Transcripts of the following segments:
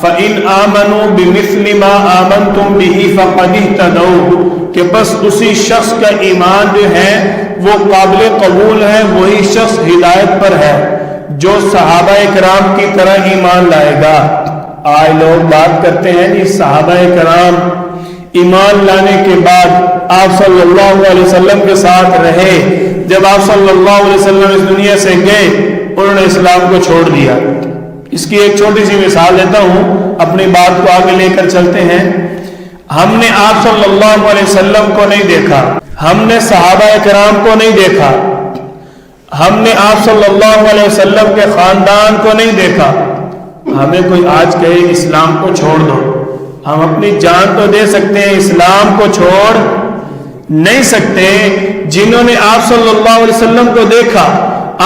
فَإِنْ آمَنُوا بِمِثْلِ مَا آمَنْتُمْ بِهِ فَقَدِ اهْتَدَوْا، کہ بس اسی شخص کا ایمان جو ہے وہ قابل قبول ہے، وہی شخص ہدایت پر ہے جو صحابہ کرام کی طرح ایمان لائے گا۔ آج لوگ بات کرتے ہیں کہ صحابہ کرام ایمان لانے کے بعد آپ صلی اللہ علیہ وسلم کے ساتھ رہے، جب آپ صلی اللہ علیہ وسلم اس دنیا سے گئے انہوں نے اسلام کو چھوڑ دیا۔ اس کی ایک چھوٹی سی مثال دیتا ہوں، اپنی بات کو آگے لے کر چلتے ہیں۔ ہم نے آپ صلی اللہ علیہ وسلم کو نہیں دیکھا، ہم نے صحابہ کرام کو نہیں دیکھا، ہم نے آپ صلی اللہ علیہ وسلم کے خاندان کو نہیں دیکھا۔ ہمیں کوئی آج کہے اسلام کو چھوڑ دو، ہم اپنی جان تو دے سکتے ہیں، اسلام کو چھوڑ نہیں سکتے۔ جنہوں نے آپ صلی اللہ علیہ وسلم کو دیکھا،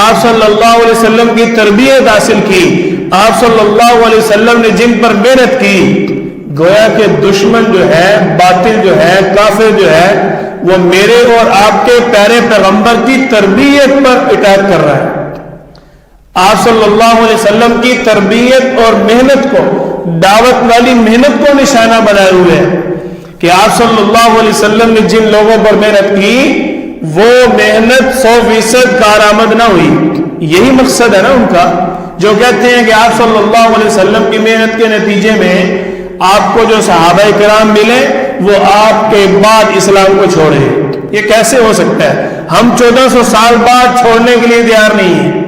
آپ صلی اللہ علیہ وسلم کی تربیت حاصل کی، آپ صلی اللہ علیہ وسلم نے جن پر محنت کی، گویا کہ دشمن جو ہے، باطل جو ہے، کافر جو ہے، وہ میرے اور آپ کے پیارے پیغمبر کی تربیت پر اٹیک کر رہا ہے۔ آپ صلی اللہ علیہ وسلم کی تربیت اور محنت کو، دعوت والی محنت کو نشانہ بنائے ہوئے ہیں کہ آپ صلی اللہ علیہ وسلم نے جن لوگوں پر محنت کی وہ محنت 100% کارآمد نہ ہوئی۔ یہی مقصد ہے نا ان کا، جو کہتے ہیں کہ آپ صلی اللہ علیہ وسلم کی محنت کے نتیجے میں آپ کو جو صحابہ کرام ملے وہ آپ کے بعد اسلام کو چھوڑے۔ یہ کیسے ہو سکتا ہے؟ ہم 1400 سال بعد چھوڑنے کے لیے تیار نہیں ہیں۔